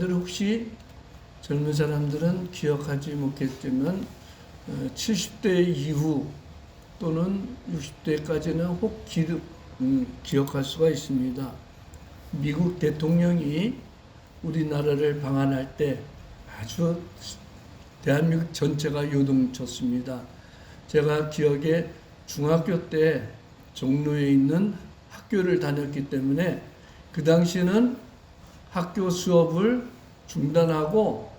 사람들은 혹시 젊은 사람들은 기억하지 못했지만 70대 이후 또는 60대까지는 혹 기억할 수가 있습니다. 미국 대통령이 우리나라를 방한할 때 아주 대한민국 전체가 요동쳤습니다. 제가 기억에 중학교 때 종로에 있는 학교를 다녔기 때문에 그 당시에는 학교 수업을 중단하고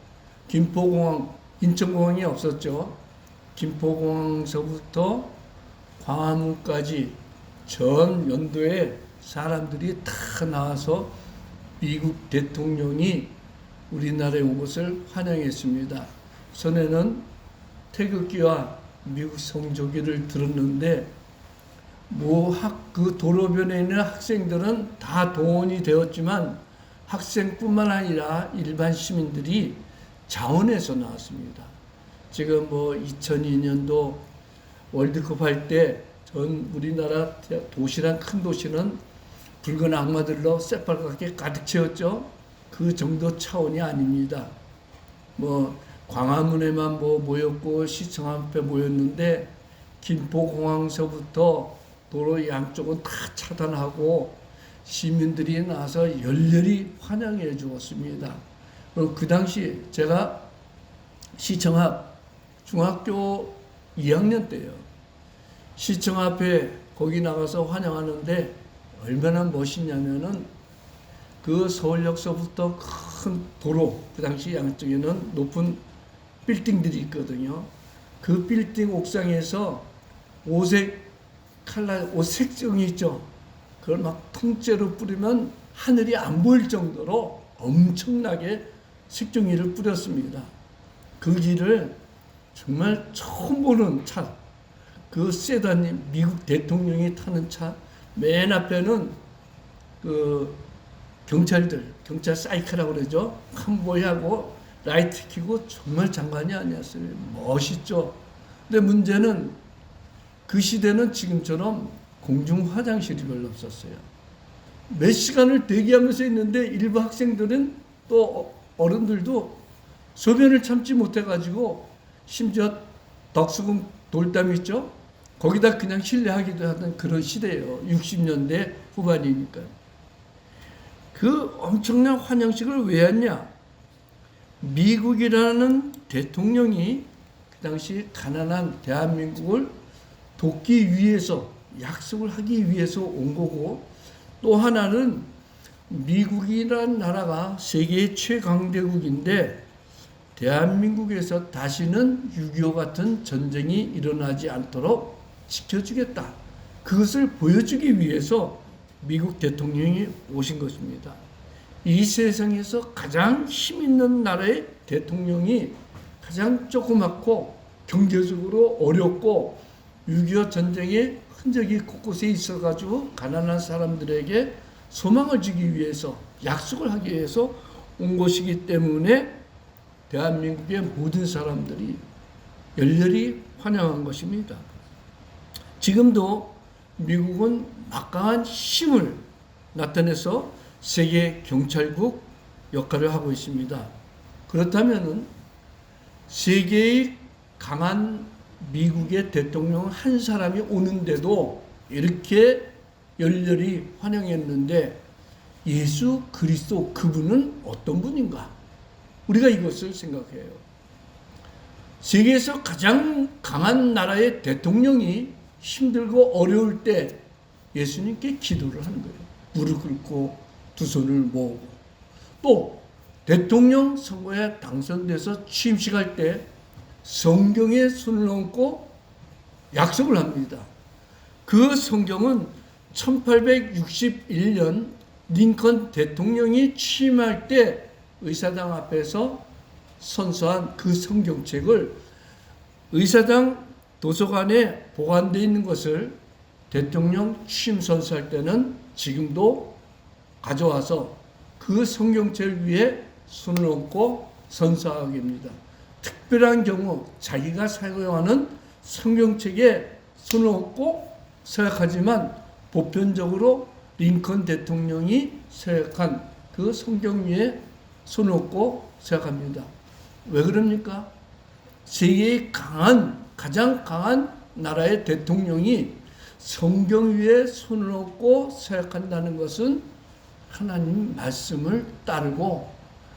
김포공항, 인천공항이 없었죠. 김포공항서부터 광화문까지 전 연도에 사람들이 다 나와서 미국 대통령이 우리나라에 온 것을 환영했습니다. 전에는 태극기와 미국 성조기를 들었는데 그 도로변에 있는 학생들은 다 동원이 되었지만 학생뿐만 아니라 일반 시민들이 자원해서 나왔습니다. 지금 2002년도 월드컵 할 때 전 우리나라 도시란 큰 도시는 붉은 악마들로 새빨갛게 가득 채웠죠. 그 정도 차원이 아닙니다. 광화문에만 모였고 시청 앞에 모였는데 김포공항서부터 도로 양쪽은 다 차단하고 시민들이 나와서 열렬히 환영해 주었습니다. 그 당시 제가 시청 앞 중학교 2학년 때요. 시청 앞에 거기 나가서 환영하는데 얼마나 멋있냐면은 그 서울역서부터 큰 도로, 그 당시 양쪽에는 높은 빌딩들이 있거든요. 그 빌딩 옥상에서 오색 색종이 있죠. 그걸 막 통째로 뿌리면 하늘이 안 보일 정도로 엄청나게 색종이를 뿌렸습니다. 그 길을 정말 처음 보는 차, 그 세단이 미국 대통령이 타는 차, 맨 앞에는 그 경찰 사이클이라고 그러죠. 컨보이하고 라이트 켜고 정말 장관이 아니었어요. 멋있죠. 근데 문제는 그 시대는 지금처럼 공중 화장실이 별로 없었어요. 몇 시간을 대기하면서 있는데 일부 학생들은 또 어른들도 소변을 참지 못해가지고 심지어 덕수궁 돌담 있죠? 거기다 그냥 실내하기도 하던 그런 시대예요. 60년대 후반이니까. 그 엄청난 환영식을 왜 했냐? 미국이라는 대통령이 그 당시 가난한 대한민국을 돕기 위해서 약속을 하기 위해서 온 거고, 또 하나는 미국이라는 나라가 세계 최강대국인데 대한민국에서 다시는 6.25 같은 전쟁이 일어나지 않도록 지켜주겠다. 그것을 보여주기 위해서 미국 대통령이 오신 것입니다. 이 세상에서 가장 힘 있는 나라의 대통령이 가장 조그맣고 경제적으로 어렵고 6.25 전쟁의 흔적이 곳곳에 있어가지고 가난한 사람들에게 소망을 주기 위해서 약속을 하기 위해서 온 것이기 때문에 대한민국의 모든 사람들이 열렬히 환영한 것입니다. 지금도 미국은 막강한 힘을 나타내서 세계 경찰국 역할을 하고 있습니다. 그렇다면 세계의 강한 미국의 대통령 한 사람이 오는데도 이렇게 열렬히 환영했는데 예수 그리스도 그분은 어떤 분인가? 우리가 이것을 생각해요. 세계에서 가장 강한 나라의 대통령이 힘들고 어려울 때 예수님께 기도를 하는 거예요. 무릎 꿇고 두 손을 모으고, 또 대통령 선거에 당선돼서 취임식할 때 성경에 손을 얹고 약속을 합니다. 그 성경은 1861년 링컨 대통령이 취임할 때 의사당 앞에서 선서한 그 성경책을 의사당 도서관에 보관되어 있는 것을 대통령 취임 선서할 때는 지금도 가져와서 그 성경책 위에 손을 얹고 선서하게 합니다. 특별한 경우 자기가 사용하는 성경책에 손을 얹고 서약하지만 보편적으로 링컨 대통령이 서약한 그 성경 위에 손을 얹고 생각합니다. 왜 그럽니까? 세계의 가장 강한 나라의 대통령이 성경 위에 손을 얹고 생각한다는 것은 하나님 말씀을 따르고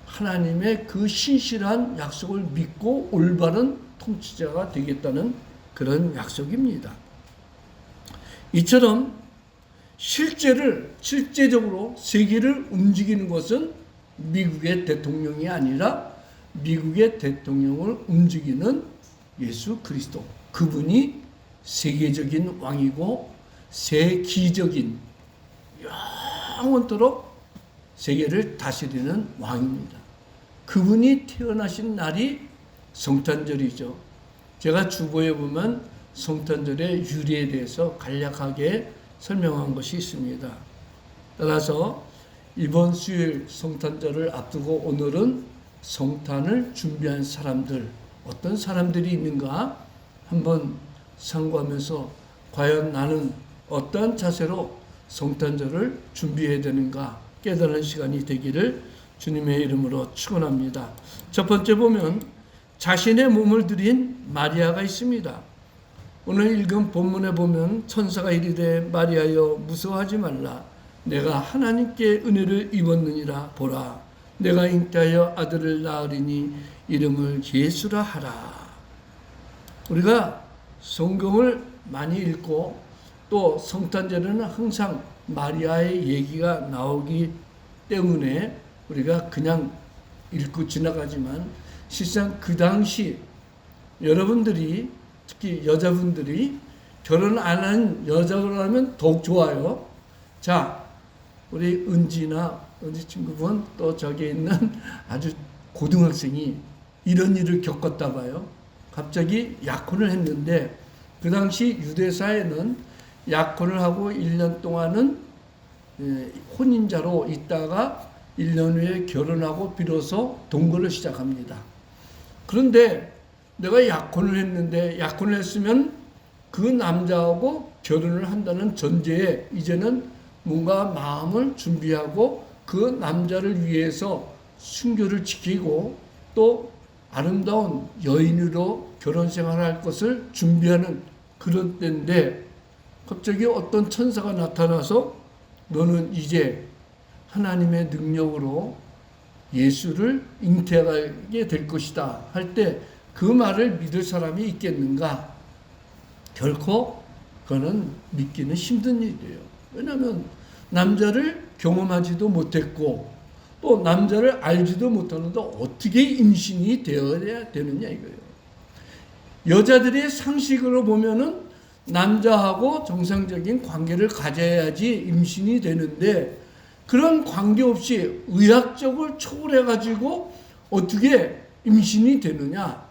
하나님의 그 신실한 약속을 믿고 올바른 통치자가 되겠다는 그런 약속입니다. 이처럼 실제적으로 세계를 움직이는 것은 미국의 대통령이 아니라 미국의 대통령을 움직이는 예수 그리스도, 그분이 세계적인 왕이고 세기적인 영원토록 세계를 다스리는 왕입니다. 그분이 태어나신 날이 성탄절이죠. 제가 주보에 보면 성탄절의 유래에 대해서 간략하게 설명한 것이 있습니다. 따라서 이번 수요일 성탄절을 앞두고 오늘은 성탄을 준비한 사람들, 어떤 사람들이 있는가 한번 상고하면서 과연 나는 어떠한 자세로 성탄절을 준비해야 되는가 깨달은 시간이 되기를 주님의 이름으로 축원합니다. 첫 번째 보면 자신의 몸을 드린 마리아가 있습니다. 오늘 읽은 본문에 보면 천사가 이르되 마리아여 무서워하지 말라. 내가 하나님께 은혜를 입었느니라. 보라 내가 잉태하여 아들을 낳으리니 이름을 예수라 하라. 우리가 성경을 많이 읽고 또 성탄절에는 항상 마리아의 얘기가 나오기 때문에 우리가 그냥 읽고 지나가지만 실상 그 당시 여러분들이 특히 여자분들이 결혼 안 한 여자라면 더욱 좋아요. 자, 우리 은지 친구분 또 저기 있는 아주 고등학생이 이런 일을 겪었다 봐요. 갑자기 약혼을 했는데 그 당시 유대사회는 약혼을 하고 1년 동안은 혼인자로 있다가 1년 후에 결혼하고 비로소 동거를 시작합니다. 그런데 내가 약혼을 했는데 약혼을 했으면 그 남자하고 결혼을 한다는 전제에 이제는 뭔가 마음을 준비하고 그 남자를 위해서 순교를 지키고 또 아름다운 여인으로 결혼 생활을 할 것을 준비하는 그런 때인데 갑자기 어떤 천사가 나타나서 너는 이제 하나님의 능력으로 예수를 잉태하게 될 것이다 할 때 그 말을 믿을 사람이 있겠는가? 결코 그거는 믿기는 힘든 일이에요. 왜냐하면 남자를 경험하지도 못했고 또 남자를 알지도 못하는데 어떻게 임신이 되어야 되느냐 이거예요. 여자들의 상식으로 보면은 남자하고 정상적인 관계를 가져야지 임신이 되는데 그런 관계 없이 의학적을 초월해가지고 어떻게 임신이 되느냐.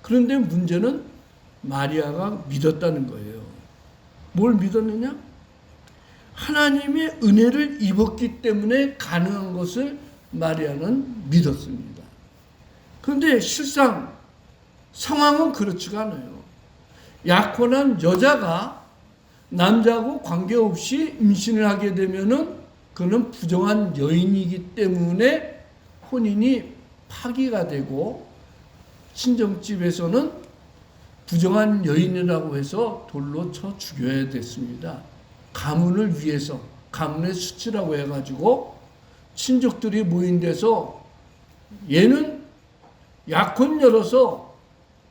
그런데 문제는 마리아가 믿었다는 거예요. 뭘 믿었느냐? 하나님의 은혜를 입었기 때문에 가능한 것을 마리아는 믿었습니다. 그런데 실상 상황은 그렇지가 않아요. 약혼한 여자가 남자하고 관계없이 임신을 하게 되면은 그는 부정한 여인이기 때문에 혼인이 파기가 되고 친정집에서는 부정한 여인이라고 해서 돌로 쳐 죽여야 됐습니다. 가문을 위해서 가문의 수치라고 해가지고 친족들이 모인 데서 얘는 약혼녀로서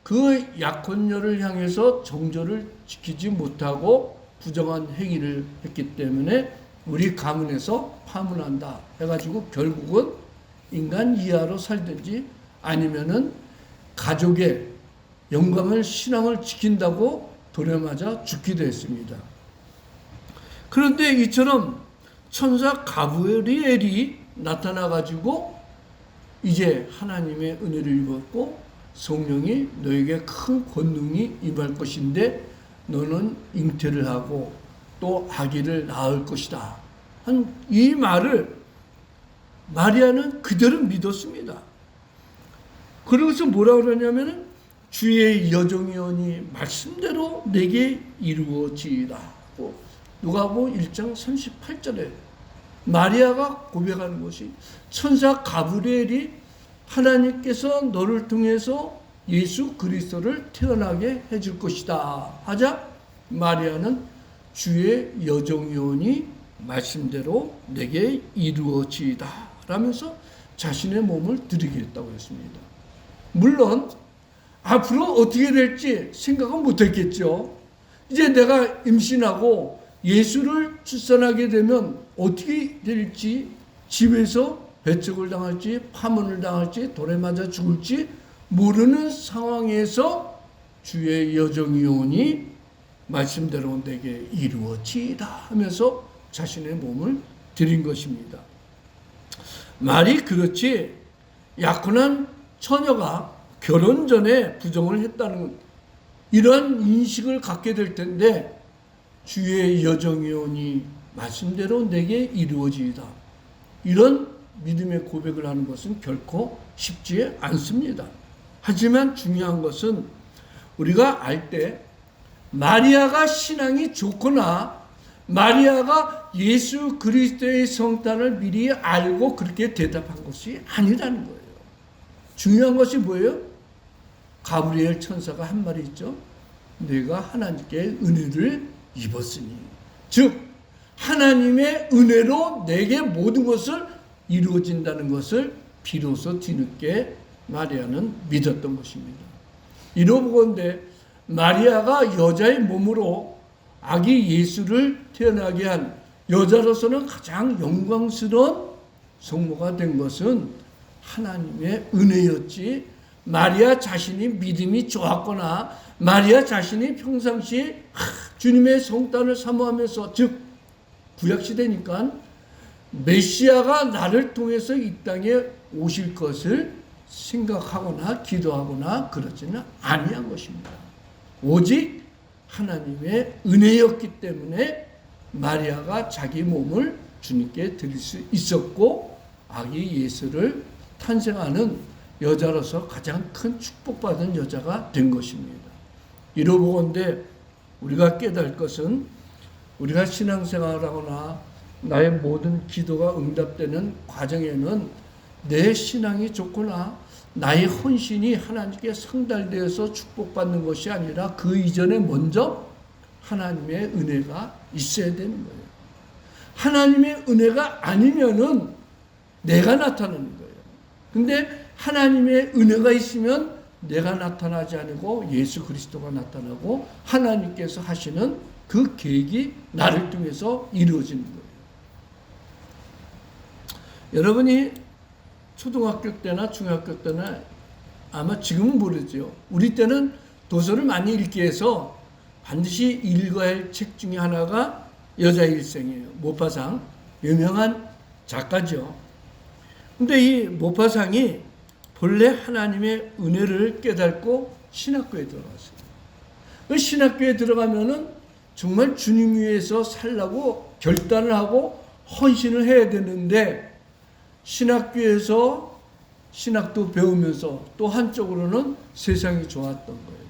그 약혼녀를 향해서 정절을 지키지 못하고 부정한 행위를 했기 때문에 우리 가문에서 파문한다 해가지고 결국은 인간 이하로 살든지 아니면은 가족의 영광을 신앙을 지킨다고 돌에 맞아 죽기도 했습니다. 그런데 이처럼 천사 가브리엘이 나타나가지고 이제 하나님의 은혜를 입었고 성령이 너에게 큰 권능이 임할 것인데 너는 잉태를 하고 또 아기를 낳을 것이다. 한 이 말을 마리아는 그대로 믿었습니다. 그러고서 뭐라 그러냐면은 주의 여종이오니 말씀대로 내게 이루어지이다. 누가복음 1장 38절에 마리아가 고백하는 것이 천사 가브리엘이 하나님께서 너를 통해서 예수 그리스도를 태어나게 해줄 것이다 하자 마리아는 주의 여정이오니 말씀대로 내게 이루어지이다 라면서 자신의 몸을 드리겠다고 했습니다. 물론 앞으로 어떻게 될지 생각은 못했겠죠. 이제 내가 임신하고 예수를 출산하게 되면 어떻게 될지, 집에서 배척을 당할지 파문을 당할지 돌에 맞아 죽을지 모르는 상황에서 주의 여정이오니 말씀대로 내게 이루어지이다 하면서 자신의 몸을 드린 것입니다. 말이 그렇지 약혼한 처녀가 결혼 전에 부정을 했다는 이런 인식을 갖게 될 텐데 주의 여정이오니 말씀대로 내게 이루어지이다. 이런 믿음의 고백을 하는 것은 결코 쉽지 않습니다. 하지만 중요한 것은 우리가 알 때 마리아가 신앙이 좋거나 마리아가 예수 그리스도의 성탄을 미리 알고 그렇게 대답한 것이 아니라는 거예요. 중요한 것이 뭐예요? 가브리엘 천사가 한 말이 있죠. 내가 하나님께 은혜를 입었으니, 즉 하나님의 은혜로 내게 모든 것을 이루어진다는 것을 비로소 뒤늦게 마리아는 믿었던 것입니다. 이러보건대 마리아가 여자의 몸으로 아기 예수를 태어나게 한 여자로서는 가장 영광스러운 성모가 된 것은 하나님의 은혜였지 마리아 자신이 믿음이 좋았거나 마리아 자신이 평상시에 주님의 성탄을 사모하면서, 즉 구약시대니까 메시아가 나를 통해서 이 땅에 오실 것을 생각하거나 기도하거나 그러지는 아니한 것입니다. 오직 하나님의 은혜였기 때문에 마리아가 자기 몸을 주님께 드릴 수 있었고 아기 예수를 탄생하는 여자로서 가장 큰 축복받은 여자가 된 것입니다. 이러보건대 우리가 깨달을 것은 우리가 신앙생활하거나 나의 모든 기도가 응답되는 과정에는 내 신앙이 좋거나 나의 헌신이 하나님께 상달되어서 축복받는 것이 아니라 그 이전에 먼저 하나님의 은혜가 있어야 되는 거예요. 하나님의 은혜가 아니면은 내가 나타나는 거예요. 근데 하나님의 은혜가 있으면 내가 나타나지 않고 예수 그리스도가 나타나고 하나님께서 하시는 그 계획이 나를 통해서 이루어지는 거예요. 여러분이 초등학교 때나 중학교 때나 아마 지금은 모르죠. 우리 때는 도서를 많이 읽게 해서 반드시 읽어야 할 책 중에 하나가 여자 일생이에요. 모파상, 유명한 작가죠. 근데 이 모파상이 본래 하나님의 은혜를 깨닫고 신학교에 들어갔어요. 그 신학교에 들어가면은 정말 주님 위해서 살라고 결단을 하고 헌신을 해야 되는데 신학교에서 신학도 배우면서 또 한쪽으로는 세상이 좋았던 거예요.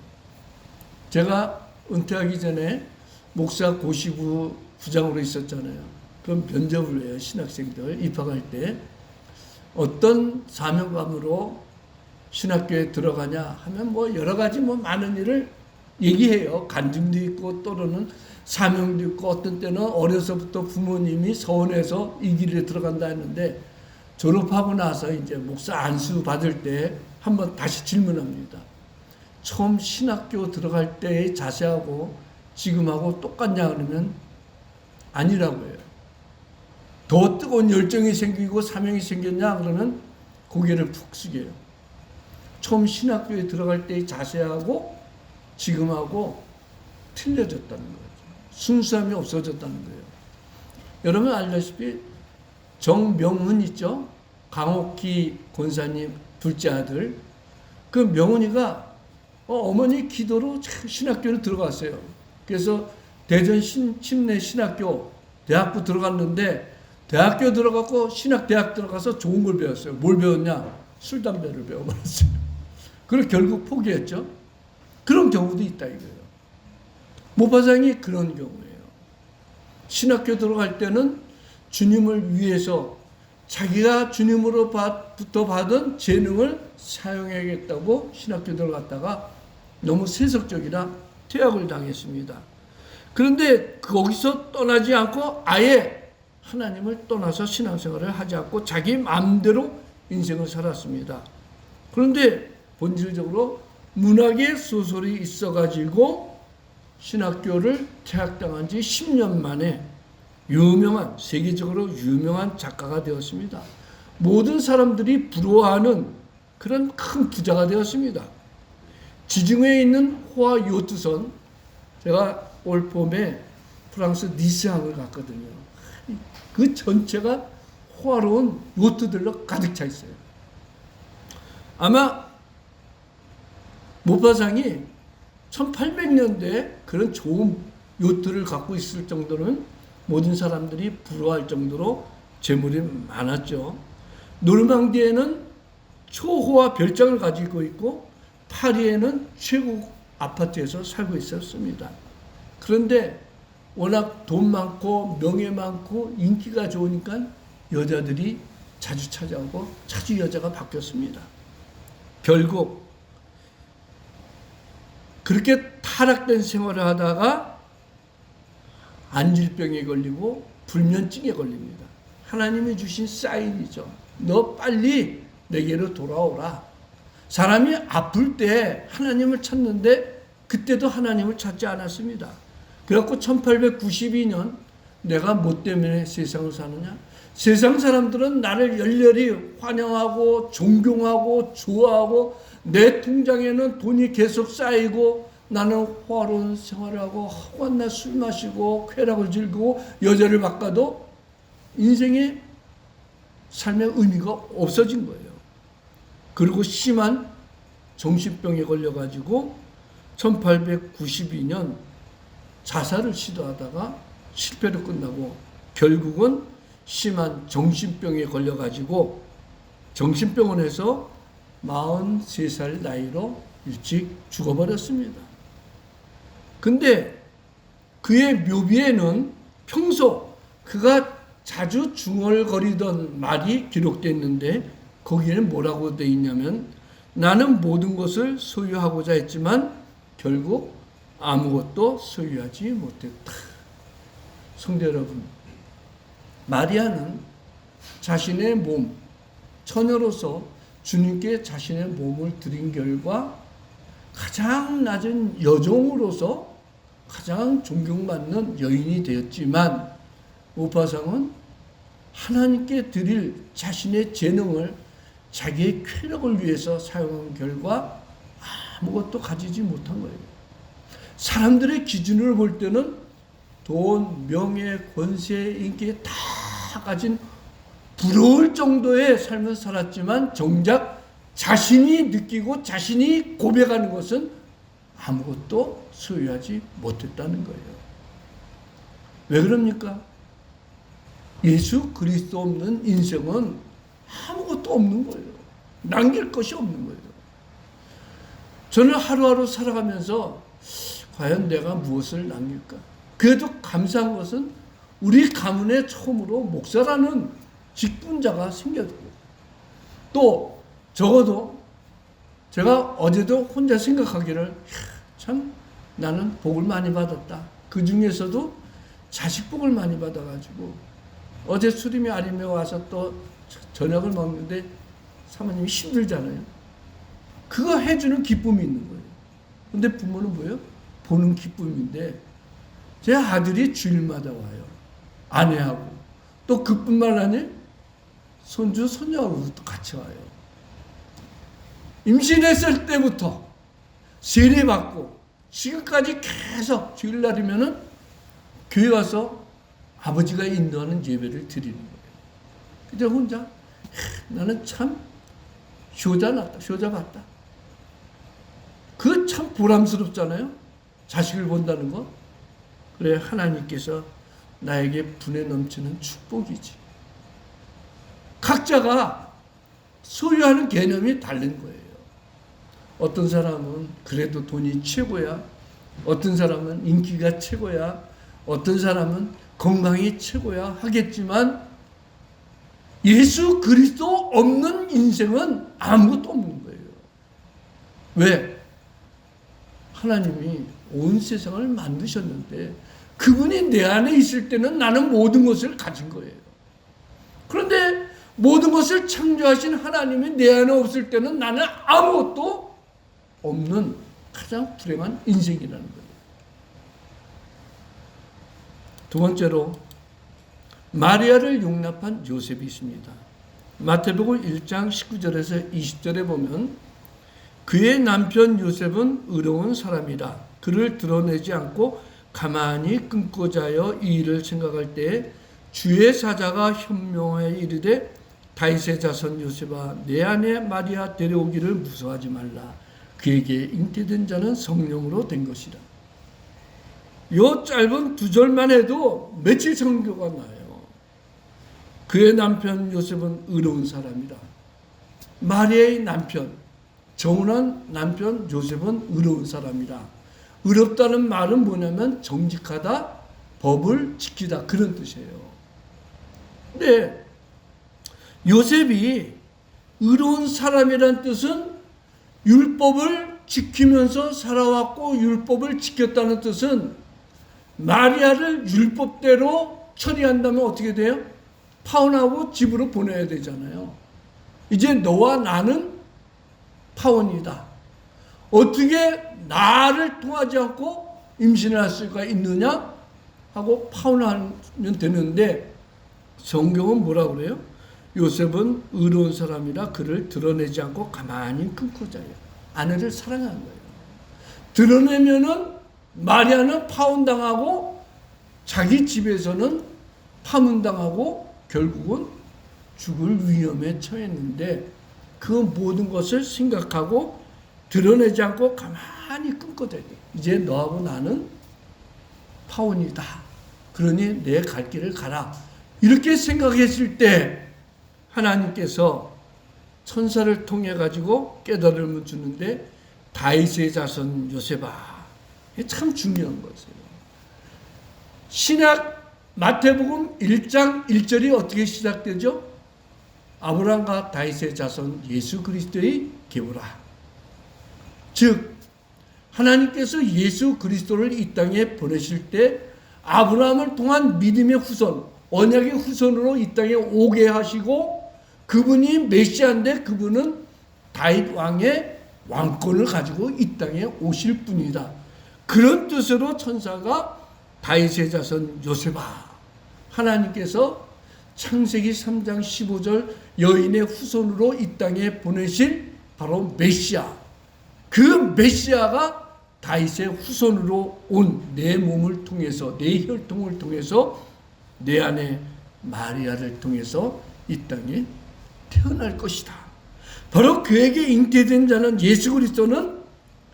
제가 은퇴하기 전에 목사 고시부 부장으로 있었잖아요. 그럼 면접을 해요. 신학생들 입학할 때. 어떤 사명감으로 신학교에 들어가냐 하면 뭐 여러 가지 뭐 많은 일을 얘기해요. 간증도 있고 또는 사명도 있고 어떤 때는 어려서부터 부모님이 서원해서 이 길에 들어간다 했는데 졸업하고 나서 이제 목사 안수 받을 때 한번 다시 질문합니다. 처음 신학교 들어갈 때의 자세하고 지금하고 똑같냐 그러면 아니라고 해요. 더 뜨거운 열정이 생기고 사명이 생겼냐 그러면 고개를 푹 숙여요. 처음 신학교에 들어갈 때의 자세하고 지금하고 틀려졌다는 거죠. 순수함이 없어졌다는 거예요. 여러분 알다시피 정명훈 있죠? 강옥희 권사님 둘째 아들. 그 명훈이가 어머니 기도로 신학교를 들어갔어요. 그래서 대전 침례 신학교 대학부 들어갔는데 대학교 들어가고 신학대학 들어가서 좋은 걸 배웠어요. 뭘 배웠냐? 술, 담배를 배워버렸어요. 그리고 결국 포기했죠. 그런 경우도 있다 이거예요. 모파상이 그런 경우예요. 신학교 들어갈 때는 주님을 위해서 자기가 주님으로부터 받은 재능을 사용해야겠다고 신학교들 갔다가 너무 세속적이라 퇴학을 당했습니다. 그런데 거기서 떠나지 않고 아예 하나님을 떠나서 신앙생활을 하지 않고 자기 마음대로 인생을 살았습니다. 그런데 본질적으로 문학의 소설이 있어가지고 신학교를 퇴학당한 지 10년 만에 세계적으로 유명한 작가가 되었습니다. 모든 사람들이 부러워하는 그런 큰 부자가 되었습니다. 지중해에 있는 호화 요트선, 제가 올 봄에 프랑스 니스항을 갔거든요. 그 전체가 호화로운 요트들로 가득 차 있어요. 아마 모파상이 1800년대에 그런 좋은 요트를 갖고 있을 정도는 모든 사람들이 부러워할 정도로 재물이 많았죠. 노르망디에는 초호화 별장을 가지고 있고 파리에는 최고 아파트에서 살고 있었습니다. 그런데 워낙 돈 많고 명예 많고 인기가 좋으니까 여자들이 자주 찾아오고 자주 여자가 바뀌었습니다. 결국 그렇게 타락된 생활을 하다가 안질병에 걸리고 불면증에 걸립니다. 하나님이 주신 사인이죠. 너 빨리 내게로 돌아오라. 사람이 아플 때 하나님을 찾는데 그때도 하나님을 찾지 않았습니다. 그래갖고 1892년 내가 뭐 때문에 세상을 사느냐? 세상 사람들은 나를 열렬히 환영하고 존경하고 좋아하고 내 통장에는 돈이 계속 쌓이고 나는 호화로운 생활을 하고 허구한 술 마시고 쾌락을 즐기고 여자를 바꿔도 인생의 삶의 의미가 없어진 거예요. 그리고 심한 정신병에 걸려가지고 1892년 자살을 시도하다가 실패로 끝나고 결국은 심한 정신병에 걸려가지고 정신병원에서 43살 나이로 일찍 죽어버렸습니다. 근데 그의 묘비에는 평소 그가 자주 중얼거리던 말이 기록되어 있는데 거기에는 뭐라고 되어 있냐면 나는 모든 것을 소유하고자 했지만 결국 아무것도 소유하지 못했다. 성도 여러분, 마리아는 자신의 몸, 처녀로서 주님께 자신의 몸을 드린 결과 가장 낮은 여종으로서 가장 존경받는 여인이 되었지만 모파상은 하나님께 드릴 자신의 재능을 자기의 쾌락을 위해서 사용한 결과 아무것도 가지지 못한 거예요. 사람들의 기준으로 볼 때는 돈, 명예, 권세, 인기 다 가진 부러울 정도의 삶을 살았지만 정작 자신이 느끼고 자신이 고백하는 것은 아무것도 소유하지 못했다는 거예요. 왜 그럽니까? 예수 그리스도 없는 인생은 아무것도 없는 거예요. 남길 것이 없는 거예요. 저는 하루하루 살아가면서 과연 내가 무엇을 남길까? 그래도 감사한 것은 우리 가문에 처음으로 목사라는 직분자가 생겼고 또 적어도 제가 어제도 혼자 생각하기를 참 나는 복을 많이 받았다. 그 중에서도 자식 복을 많이 받아가지고 어제 수림이 아림에 와서 또 저녁을 먹는데 사모님이 힘들잖아요. 그거 해주는 기쁨이 있는 거예요. 근데 부모는 뭐예요? 보는 기쁨인데 제 아들이 주일마다 와요. 아내하고 또 그뿐만 아니라 손주 손녀하고도 같이 와요. 임신했을 때부터 세례받고 지금까지 계속 주일날이면은 교회 와서 아버지가 인도하는 예배를 드리는 거예요. 근데 혼자 나는 참 효자 봤다. 그거 참 보람스럽잖아요. 자식을 본다는 거. 그래 하나님께서 나에게 분에 넘치는 축복이지. 각자가 소유하는 개념이 다른 거예요. 어떤 사람은 그래도 돈이 최고야. 어떤 사람은 인기가 최고야. 어떤 사람은 건강이 최고야 하겠지만 예수 그리스도 없는 인생은 아무것도 없는 거예요. 왜? 하나님이 온 세상을 만드셨는데 그분이 내 안에 있을 때는 나는 모든 것을 가진 거예요. 그런데 모든 것을 창조하신 하나님이 내 안에 없을 때는 나는 아무것도 없는 가장 불행한 인생이라는 거예요. 두 번째로 마리아를 용납한 요셉이 있습니다. 마태복음 1장 19절에서 20절에 보면 그의 남편 요셉은 의로운 사람이라 그를 드러내지 않고 가만히 끊고 자여 이 일을 생각할 때에 주의 사자가 현명하여 이르되 다윗의 자손 요셉아 내 아내 마리아 데려오기를 무서워하지 말라. 그에게 잉태된 자는 성령으로 된 것이라. 요 짧은 두 절만 해도 며칠 성교가 나요. 그의 남편 요셉은 의로운 사람이라. 마리아의 남편, 정운한 남편 요셉은 의로운 사람이라. 의롭다는 말은 뭐냐면 정직하다, 법을 지키다 그런 뜻이에요. 근데 요셉이 의로운 사람이란 뜻은 율법을 지키면서 살아왔고 율법을 지켰다는 뜻은 마리아를 율법대로 처리한다면 어떻게 돼요? 파혼하고 집으로 보내야 되잖아요. 이제 너와 나는 파혼이다. 어떻게 나를 통하지 않고 임신을 할 수가 있느냐? 하고 파혼하면 되는데 성경은 뭐라고 그래요? 요셉은 의로운 사람이라 그를 드러내지 않고 가만히 끊고 자요. 아내를 사랑하는 거예요. 드러내면은 마리아는 파혼당하고 자기 집에서는 파문당하고 결국은 죽을 위험에 처했는데 그 모든 것을 생각하고 드러내지 않고 가만히 끊고 자요. 이제 너하고 나는 파혼이다. 그러니 내 갈 길을 가라. 이렇게 생각했을 때 하나님께서 천사를 통해 가지고 깨달음을 주는데 다윗의 자손 요셉아. 이게 참 중요한 것이에요. 신약 마태복음 1장 1절이 어떻게 시작되죠? 아브라함과 다윗의 자손 예수 그리스도의 계보라. 즉 하나님께서 예수 그리스도를 이 땅에 보내실 때 아브라함을 통한 믿음의 후손, 언약의 후손으로 이 땅에 오게 하시고 그분이 메시아인데 그분은 다윗 왕의 왕권을 가지고 이 땅에 오실 분이다. 그런 뜻으로 천사가 다윗의 자손 요셉아, 하나님께서 창세기 3장 15절 여인의 후손으로 이 땅에 보내실 바로 메시아, 그 메시아가 다윗의 후손으로 온 내 몸을 통해서, 내 혈통을 통해서 내 안에 마리아를 통해서 이 땅에 태어날 것이다. 바로 그에게 잉태된 자는 예수 그리스도는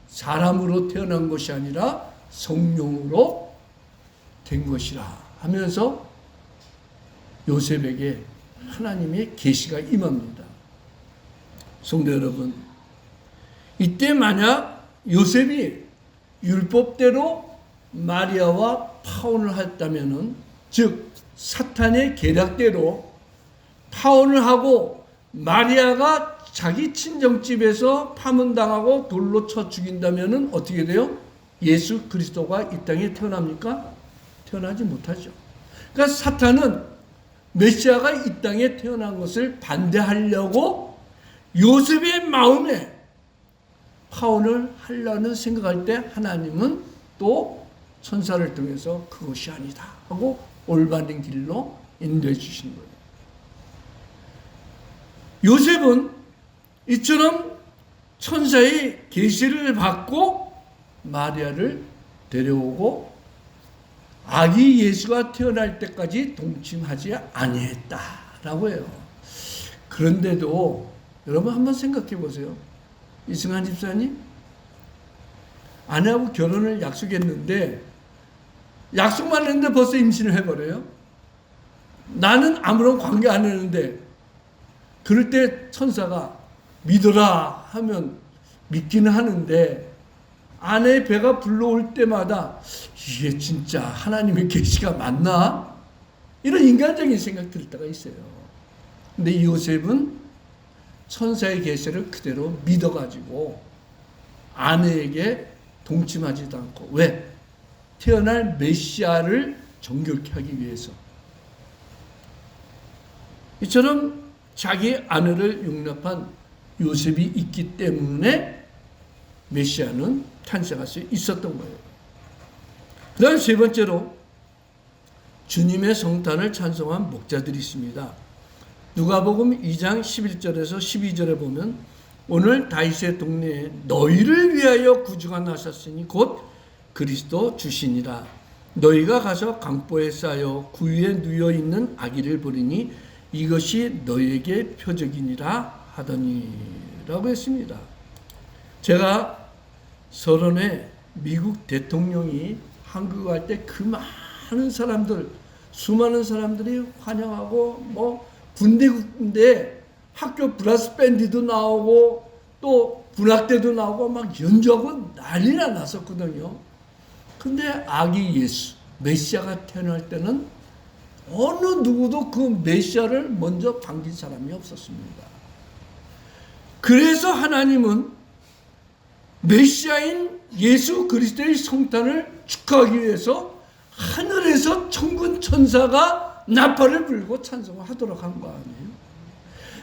사람으로 태어난 것이 아니라 성령으로 된 것이라 하면서 요셉에게 하나님의 계시가 임합니다. 성도 여러분, 이때 만약 요셉이 율법대로 마리아와 파혼을 했다면은, 즉 사탄의 계략대로 파혼을 하고 마리아가 자기 친정집에서 파문당하고 돌로 쳐 죽인다면은 어떻게 돼요? 예수 그리스도가 이 땅에 태어납니까? 태어나지 못하죠. 그러니까 사탄은 메시아가 이 땅에 태어난 것을 반대하려고 요셉의 마음에 파혼을 하려는 생각할 때 하나님은 또 천사를 통해서 그것이 아니다 하고 올바른 길로 인도해 주신 거예요. 요셉은 이처럼 천사의 계시를 받고 마리아를 데려오고 아기 예수가 태어날 때까지 동침하지 아니했다라고 해요. 그런데도 여러분 한번 생각해 보세요. 이승환 집사님, 아내하고 결혼을 약속했는데 약속만 했는데 벌써 임신을 해버려요. 나는 아무런 관계 안 했는데 그럴 때 천사가 믿어라 하면 믿기는 하는데 아내의 배가 불러올 때마다 이게 진짜 하나님의 계시가 맞나? 이런 인간적인 생각 들 때가 있어요. 근데 요셉은 천사의 계시를 그대로 믿어가지고 아내에게 동침하지도 않고, 왜? 태어날 메시아를 정결케 하기 위해서. 이처럼 자기 아내를 용납한 요셉이 있기 때문에 메시아는 탄생할 수 있었던 거예요. 그 다음 세 번째로 주님의 성탄을 찬송한 목자들이 있습니다. 누가복음 2장 11절에서 12절에 보면 오늘 다윗의 동네에 너희를 위하여 구주가 나셨으니 곧 그리스도 주시니라. 너희가 가서 강보에 쌓여 구유에 누워 있는 아기를 보리니 이것이 너희에게 표적이니라 하더니 라고 했습니다. 제가 설원에 미국 대통령이 한국 갈 때 그 많은 사람들, 수많은 사람들이 환영하고 군데 학교 브라스 밴드도 나오고 또 군악대도 나오고 막 연주하고 난리가 났었거든요. 근데 아기 예수 메시아가 태어날 때는 어느 누구도 그 메시아를 먼저 반긴 사람이 없었습니다. 그래서 하나님은 메시아인 예수 그리스도의 성탄을 축하하기 위해서 하늘에서 천군 천사가 나팔을 불고 찬송을 하도록 한 거 아니에요?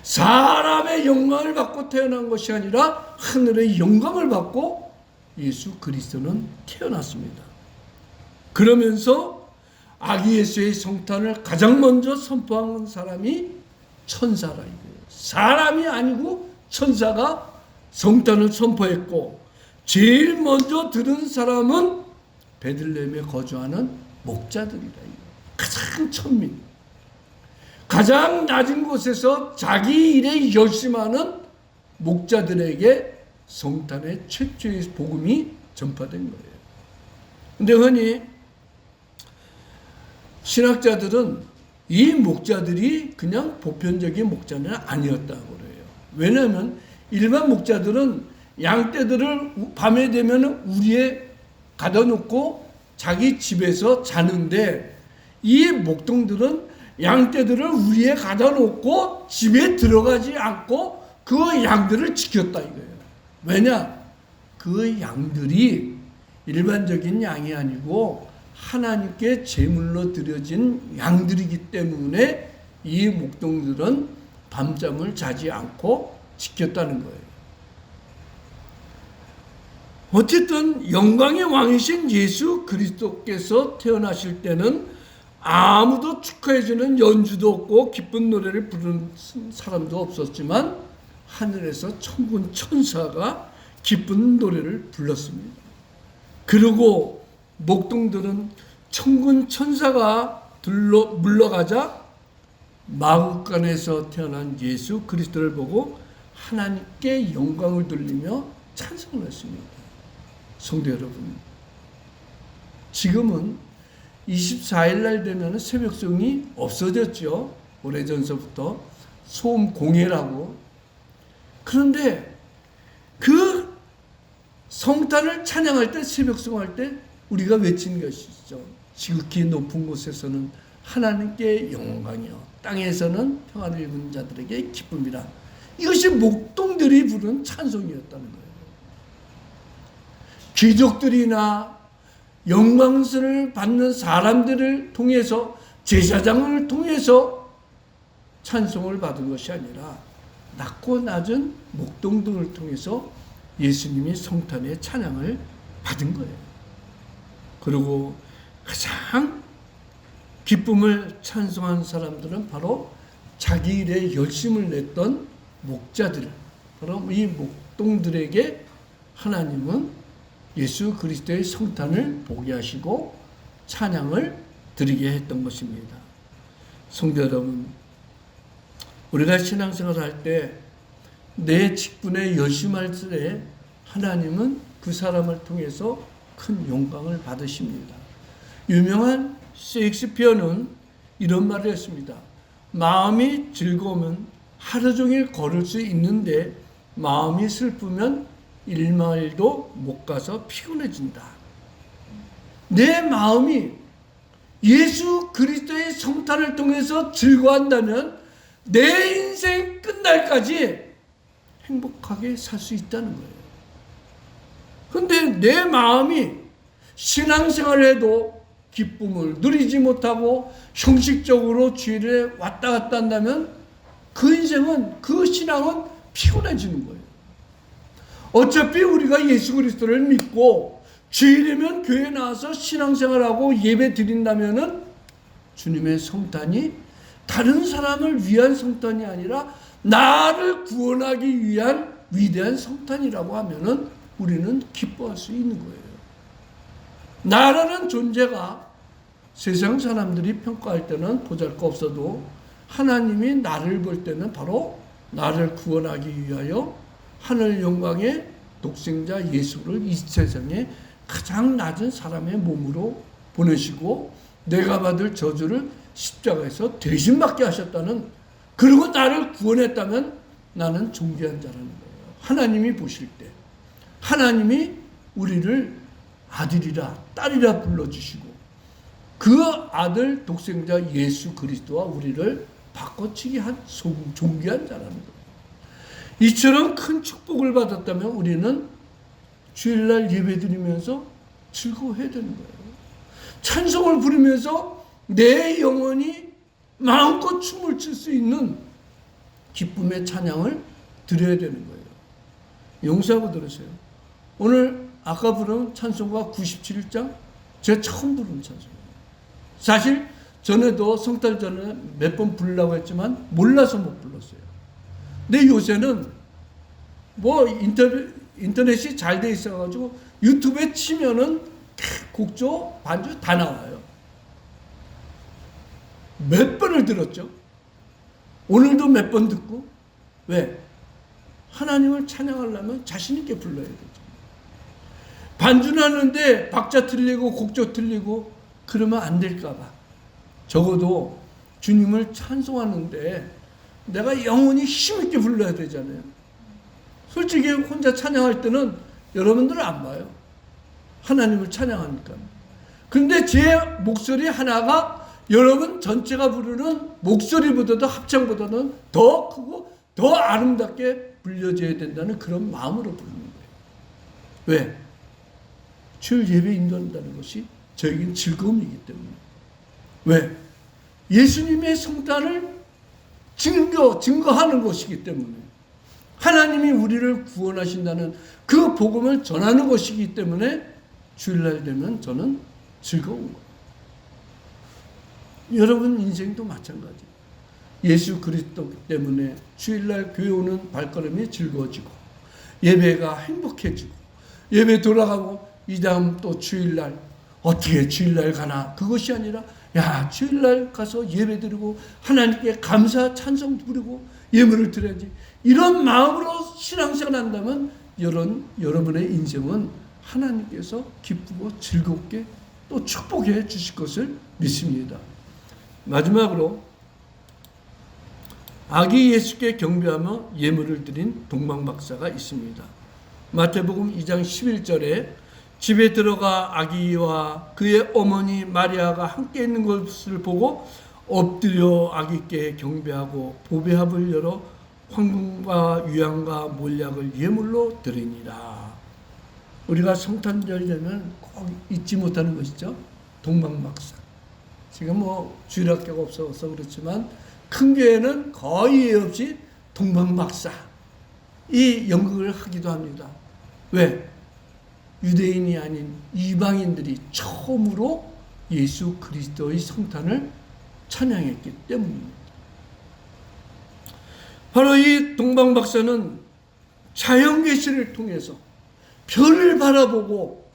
사람의 영광을 받고 태어난 것이 아니라 하늘의 영광을 받고 예수 그리스도는 태어났습니다. 그러면서 아기 예수의 성탄을 가장 먼저 선포한 사람이 천사라 이거예요. 사람이 아니고 천사가 성탄을 선포했고, 제일 먼저 들은 사람은 베들레헴에 거주하는 목자들이다. 가장 천민, 가장 낮은 곳에서 자기 일에 열심하는 목자들에게 성탄의 최초의 복음이 전파된 거예요. 근데 흔히 신학자들은 이 목자들이 그냥 보편적인 목자는 아니었다고 그래요. 왜냐하면 일반 목자들은 양떼들을 밤에 되면 우리에 가둬 놓고 자기 집에서 자는데, 이 목동들은 양떼들을 우리에 가둬 놓고 집에 들어가지 않고 그 양들을 지켰다 이거예요. 왜냐? 그 양들이 일반적인 양이 아니고 하나님께 제물로 드려진 양들이기 때문에 이 목동들은 밤잠을 자지 않고 지켰다는 거예요. 어쨌든 영광의 왕이신 예수 그리스도께서 태어나실 때는 아무도 축하해주는 연주도 없고 기쁜 노래를 부르는 사람도 없었지만 하늘에서 천군 천사가 기쁜 노래를 불렀습니다. 그리고 목동들은 천군 천사가 물러가자 마구간에서 태어난 예수 그리스도를 보고 하나님께 영광을 돌리며 찬송을 했습니다. 성도 여러분, 지금은 24일 날 되면 새벽송이 없어졌죠. 오래전서부터 소음 공예라고. 그런데 그 성탄을 찬양할 때, 새벽송 할 때 우리가 외친 것이죠. 지극히 높은 곳에서는 하나님께 영광이요, 땅에서는 평안을 입은 자들에게 기쁨이라. 이것이 목동들이 부른 찬송이었다는 거예요. 귀족들이나 영광스를 받는 사람들을 통해서, 제사장을 통해서 찬송을 받은 것이 아니라 낮고 낮은 목동들을 통해서 예수님이 성탄의 찬양을 받은 거예요. 그리고 가장 기쁨을 찬송한 사람들은 바로 자기 일에 열심을 냈던 목자들, 바로 이 목동들에게 하나님은 예수 그리스도의 성탄을 보게 하시고 찬양을 드리게 했던 것입니다. 성도 여러분, 우리가 신앙생활을 할 때 내 직분에 열심할 때 하나님은 그 사람을 통해서 큰 영광을 받으십니다. 유명한 셰익스피어는 이런 말을 했습니다. 마음이 즐거우면 하루 종일 걸을 수 있는데 마음이 슬프면 1마일도 못 가서 피곤해진다. 내 마음이 예수 그리스도의 성탄을 통해서 즐거워한다면 내 인생 끝날까지 행복하게 살 수 있다는 거예요. 그런데 내 마음이 신앙생활을 해도 기쁨을 누리지 못하고 형식적으로 주일에 왔다 갔다 한다면 그 인생은, 그 신앙은 피곤해지는 거예요. 어차피 우리가 예수 그리스도를 믿고 주일이면 교회에 나와서 신앙생활하고 예배 드린다면은 주님의 성탄이 다른 사람을 위한 성탄이 아니라 나를 구원하기 위한 위대한 성탄이라고 하면은 우리는 기뻐할 수 있는 거예요. 나라는 존재가 세상 사람들이 평가할 때는 보잘것없어도 하나님이 나를 볼 때는 바로 나를 구원하기 위하여 하늘 영광의 독생자 예수를 이 세상에 가장 낮은 사람의 몸으로 보내시고 내가 받을 저주를 십자가에서 대신 받게 하셨다는, 그리고 나를 구원했다면 나는 존귀한 자라는 거예요. 하나님이 보실 때 하나님이 우리를 아들이라 딸이라 불러주시고 그 아들 독생자 예수 그리스도와 우리를 바꿔치기 한 존귀한 자라는 거예요. 이처럼 큰 축복을 받았다면 우리는 주일날 예배드리면서 즐거워해야 되는 거예요. 찬송을 부르면서 내 영혼이 마음껏 춤을 출 수 있는 기쁨의 찬양을 드려야 되는 거예요. 용서하고 들으세요. 오늘 아까 부른 찬송가 97장 제가 처음 부른 찬송이에요. 사실 전에도 성탄 전에 몇 번 부르려고 했지만 몰라서 못 불렀어요. 근데 요새는 뭐 인터넷이 잘 돼 있어가지고 유튜브에 치면은 곡조 반주 다 나와요. 몇 번을 들었죠. 오늘도 몇 번 듣고. 왜? 하나님을 찬양하려면 자신 있게 불러야 되죠. 반주는 하는데 박자 틀리고 곡조 틀리고 그러면 안 될까 봐. 적어도 주님을 찬송하는데 내가 영혼이 힘있게 불러야 되잖아요. 솔직히 혼자 찬양할 때는 여러분들은 안 봐요. 하나님을 찬양하니까. 그런데 제 목소리 하나가 여러분 전체가 부르는 목소리보다도 합창보다는 더 크고 더 아름답게 불려져야 된다는 그런 마음으로 부르는 거예요. 왜? 주일 예배 인도한다는 것이 저에겐 즐거움이기 때문에. 왜? 예수님의 성탄을 증거하는 것이기 때문에. 하나님이 우리를 구원하신다는 그 복음을 전하는 것이기 때문에 주일날 되면 저는 즐거운 거예요. 여러분 인생도 마찬가지. 예수 그리스도 때문에 주일날 교회 오는 발걸음이 즐거워지고 예배가 행복해지고 예배 돌아가고 이 다음 또 주일날 어떻게 주일날 가나, 그것이 아니라 야 주일날 가서 예배 드리고 하나님께 감사 찬송 부르고 예물을 드려야지, 이런 마음으로 신앙생활 한다면 여러분의 인생은 하나님께서 기쁘고 즐겁게 또 축복해 주실 것을 믿습니다. 마지막으로 아기 예수께 경배하며 예물을 드린 동방박사가 있습니다. 마태복음 2장 11절에 집에 들어가 아기와 그의 어머니 마리아가 함께 있는 것을 보고 엎드려 아기께 경배하고 보배합을 열어 황금과 유향과 몰약을 예물로 드리니라. 우리가 성탄절 되면 꼭 잊지 못하는 것이죠. 동방박사. 지금 뭐 주일학교가 없어서 그렇지만 큰 교회는 거의 예외 없이 동방박사 이 연극을 하기도 합니다. 왜? 유대인이 아닌 이방인들이 처음으로 예수 그리스도의 성탄을 찬양했기 때문입니다. 바로 이 동방박사는 자연계시를 통해서 별을 바라보고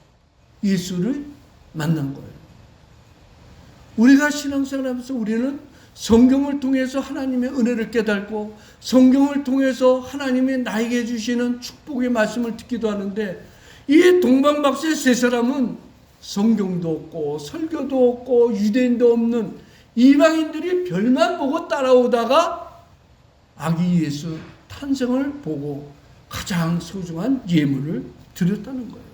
예수를 만난 거예요. 우리가 신앙생활하면서 우리는 성경을 통해서 하나님의 은혜를 깨닫고 성경을 통해서 하나님이 나에게 주시는 축복의 말씀을 듣기도 하는데, 이 동방박사의 세 사람은 성경도 없고 설교도 없고 유대인도 없는 이방인들이 별만 보고 따라오다가 아기 예수 탄생을 보고 가장 소중한 예물을 드렸다는 거예요.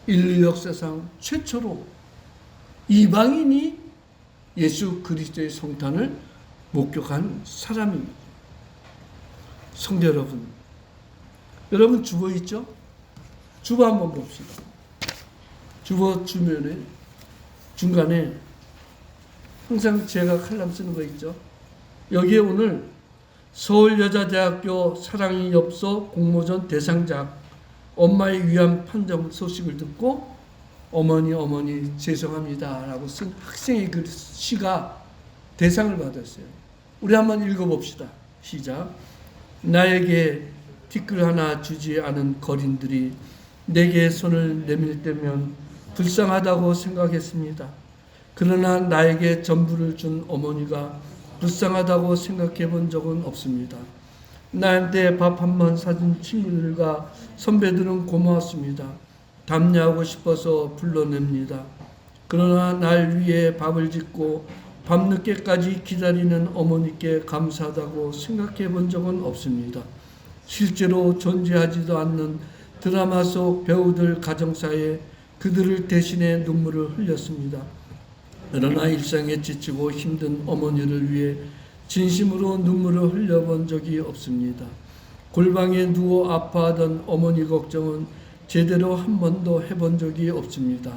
인류 역사상 최초로 이방인이 예수 그리스도의 성탄을 목격한 사람입니다. 성도 여러분, 여러분 주보 있죠? 주보 한번 봅시다. 주보 주면에 중간에 항상 제가 칼럼 쓰는 거 있죠? 여기에 오늘 서울여자대학교 사랑의 엽서 공모전 대상작 엄마의 위안 판정 소식을 듣고 어머니 죄송합니다 라고 쓴 학생의 그 시가 대상을 받았어요. 우리 한번 읽어봅시다. 시작. 나에게 티끌 하나 주지 않은 거린들이 내게 손을 내밀 때면 불쌍하다고 생각했습니다. 그러나 나에게 전부를 준 어머니가 불쌍하다고 생각해 본 적은 없습니다. 나한테 밥 한 번 사준 친구들과 선배들은 고마웠습니다. 답례하고 싶어서 불러냅니다. 그러나 날 위해 밥을 짓고 밤늦게까지 기다리는 어머니께 감사하다고 생각해 본 적은 없습니다. 실제로 존재하지도 않는 드라마 속 배우들 가정사에 그들을 대신해 눈물을 흘렸습니다. 그러나 일상에 지치고 힘든 어머니를 위해 진심으로 눈물을 흘려본 적이 없습니다. 골방에 누워 아파하던 어머니 걱정은 제대로 한 번도 해본 적이 없습니다.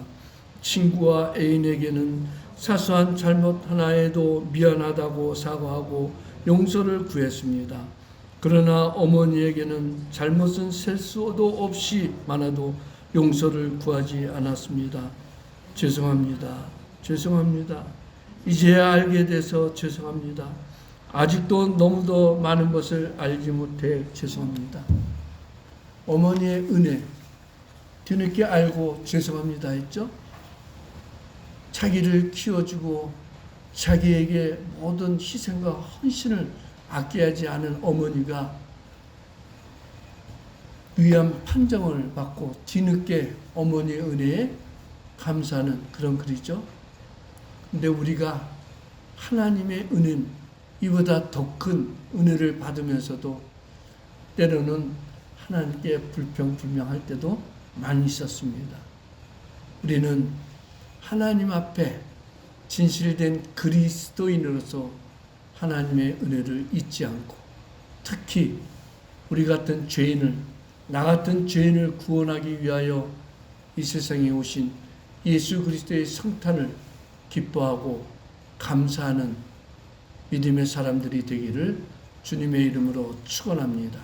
친구와 애인에게는 사소한 잘못 하나에도 미안하다고 사과하고 용서를 구했습니다. 그러나 어머니에게는 잘못은 셀 수도 없이 많아도 용서를 구하지 않았습니다. 죄송합니다. 죄송합니다. 이제야 알게 돼서 죄송합니다. 아직도 너무도 많은 것을 알지 못해 죄송합니다. 어머니의 은혜, 뒤늦게 알고 죄송합니다 했죠? 자기를 키워주고 자기에게 모든 희생과 헌신을 아껴하지 않은 어머니가 위안 판정을 받고 뒤늦게 어머니의 은혜에 감사하는 그런 글이죠. 근데 우리가 하나님의 은혜, 이보다 더 큰 은혜를 받으면서도 때로는 하나님께 불평불명할 때도 많이 있었습니다. 우리는 하나님 앞에 진실된 그리스도인으로서 하나님의 은혜를 잊지 않고, 특히 우리 같은 죄인을, 나 같은 죄인을 구원하기 위하여 이 세상에 오신 예수 그리스도의 성탄을 기뻐하고 감사하는 믿음의 사람들이 되기를 주님의 이름으로 축원합니다.